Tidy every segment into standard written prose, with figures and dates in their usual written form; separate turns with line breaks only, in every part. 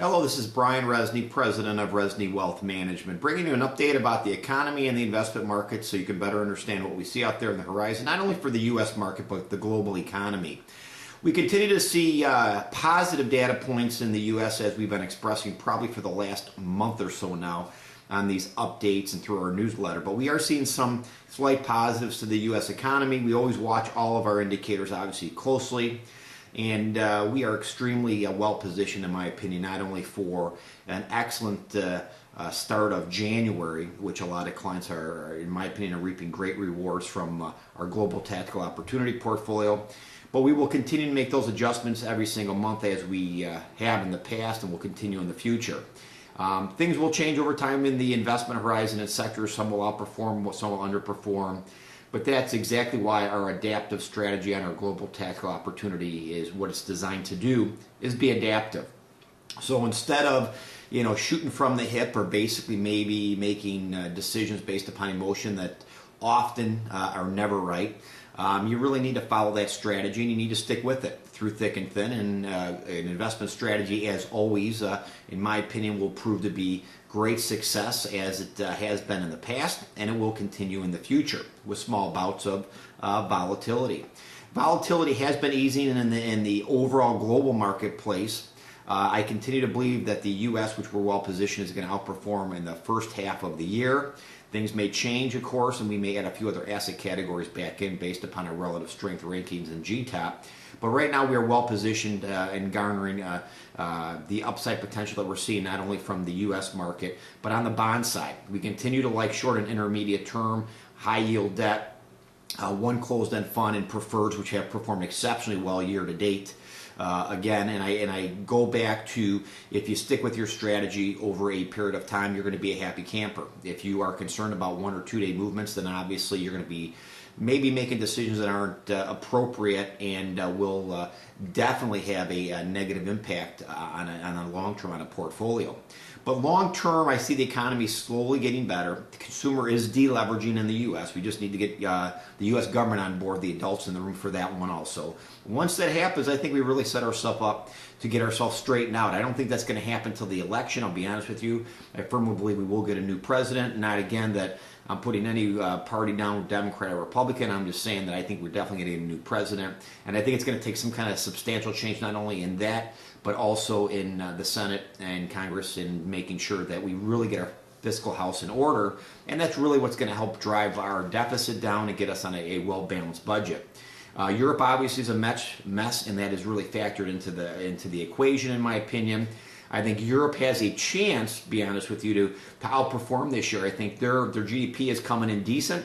Hello, this is Brian Resney, President of Resney Wealth Management, bringing you an update about the economy and the investment market so you can better understand what we see out there in the horizon, not only for the U.S. market, but the global economy. We continue to see positive data points in the U.S. as we've been expressing probably for the last month or so now on these updates and through our newsletter. But we are seeing some slight positives to the U.S. economy. We always watch all of our indicators, obviously, closely. And we are extremely well positioned, in my opinion, not only for an excellent start of January, which a lot of clients are, in my opinion, are reaping great rewards from our Global Tactical Opportunity portfolio, but we will continue to make those adjustments every single month as we have in the past and will continue in the future. Things will change over time in the investment horizon and sectors. Some will outperform, some will underperform. But that's exactly why our adaptive strategy on our Global Tactical Opportunity is what it's designed to do, is be adaptive. So instead of, shooting from the hip or basically maybe making decisions based upon emotion that often are never right, you really need to follow that strategy and you need to stick with it through thick and thin. And an investment strategy, as always, in my opinion, will prove to be great success as it has been in the past, and it will continue in the future with small bouts of volatility. Volatility has been easing in the overall global marketplace. I continue to believe that the U.S., which we're well positioned, is going to outperform in the first half of the year. Things may change, of course, and we may add a few other asset categories back in based upon our relative strength rankings and GTOP. But right now we are well positioned in garnering the upside potential that we're seeing not only from the U.S. market, but on the bond side. We continue to like short and intermediate term, high yield debt, one closed-end fund, and preferreds, which have performed exceptionally well year to date. Again, and I go back to, if you stick with your strategy over a period of time, you're going to be a happy camper. If you are concerned about 1 or 2 day movements, then obviously you're going to be maybe making decisions that aren't appropriate and will definitely have a negative impact on a long term on a portfolio. But long term, I see the economy slowly getting better. The consumer is deleveraging in the U.S. We just need to get the U.S. government on board, the adults in the room for that one also. Once that happens, I think we really set ourselves up to get ourselves straightened out. I don't think that's going to happen until the election, I'll be honest with you. I firmly believe we will get a new president. Not again that I'm putting any party down, Democrat or Republican. I'm just saying that I think we're definitely going to get a new president. And I think it's going to take some kind of substantial change, not only in that, but also in the Senate and Congress, in making sure that we really get our fiscal house in order. And that's really what's going to help drive our deficit down and get us on a well-balanced budget. Europe obviously is a mess, and that is really factored into the equation, in my opinion. I think Europe has a chance, to be honest with you, to outperform this year. I think their GDP is coming in decent,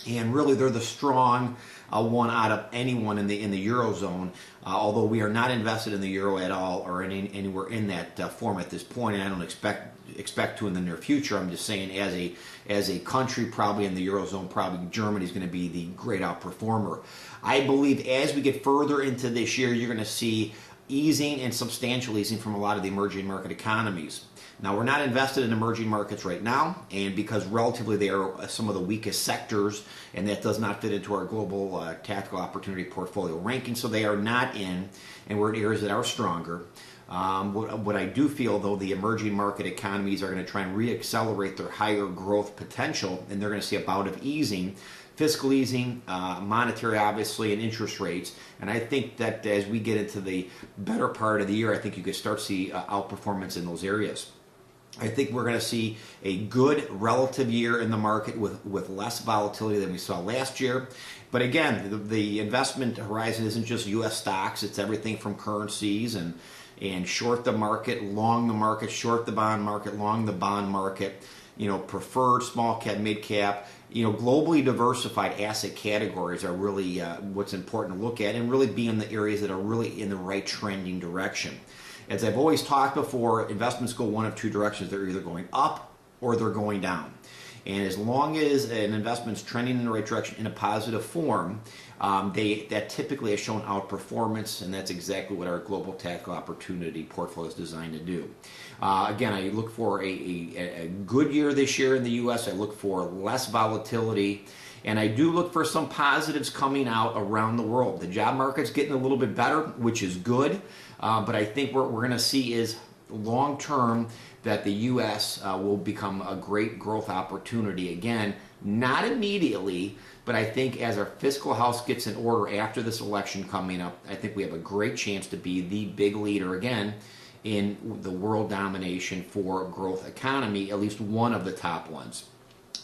and really they're the strong one out of anyone in the Eurozone, although we are not invested in the Euro at all or anywhere in that form at this point, and I don't expect to in the near future. I'm just saying as a country, probably in the Eurozone, probably Germany is going to be the great outperformer. I believe as we get further into this year, you're going to see easing and substantial easing from a lot of the emerging market economies. Now, we're not invested in emerging markets right now, and because relatively they are some of the weakest sectors, and that does not fit into our Global Tactical Opportunity portfolio ranking, so they are not in, and we're in areas that are stronger. What I do feel, though, the emerging market economies are going to try and re-accelerate their higher growth potential, and they're going to see a bout of easing, fiscal easing, monetary, obviously, and interest rates. And I think that as we get into the better part of the year, I think you could start to see outperformance in those areas. I think we're going to see a good relative year in the market with less volatility than we saw last year. But again, the investment horizon isn't just U.S. stocks. It's everything from currencies and short the market, long the market, short the bond market, long the bond market, preferred small cap, mid cap. Globally diversified asset categories are really what's important to look at, and really be in the areas that are really in the right trending direction. As I've always talked before, investments go one of two directions. They're either going up or they're going down. And as long as an investment's trending in the right direction in a positive form, that typically has shown outperformance, and that's exactly what our Global Tactical Opportunity portfolio is designed to do. Again, I look for a good year this year in the U.S. I look for less volatility, and I do look for some positives coming out around the world. The job market's getting a little bit better, which is good, but I think what we're going to see is long term that the U.S. Will become a great growth opportunity again. Not immediately, but I think as our fiscal house gets in order after this election coming up, I think we have a great chance to be the big leader again in the world domination for growth economy, at least one of the top ones.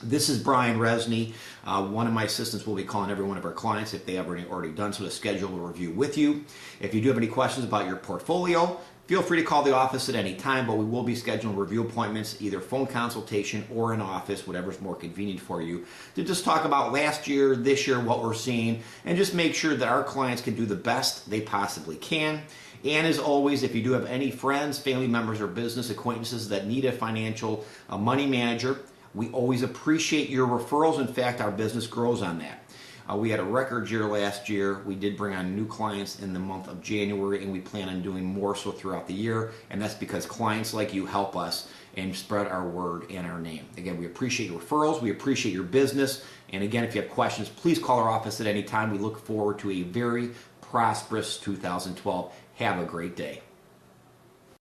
This is Brian Resney. One of my assistants will be calling every one of our clients, if they have already done so, to schedule a review with you. If you do have any questions about your portfolio, feel free to call the office at any time, but we will be scheduling review appointments, either phone consultation or in office, whatever's more convenient for you, to just talk about last year, this year, what we're seeing, and just make sure that our clients can do the best they possibly can. And as always, if you do have any friends, family members, or business acquaintances that need a financial money manager, we always appreciate your referrals. In fact, our business grows on that. We had a record year last year. We did bring on new clients in the month of January, and we plan on doing more so throughout the year. And that's because clients like you help us and spread our word and our name. Again, we appreciate your referrals. We appreciate your business. And again, if you have questions, please call our office at any time. We look forward to a very prosperous 2012. Have a great day.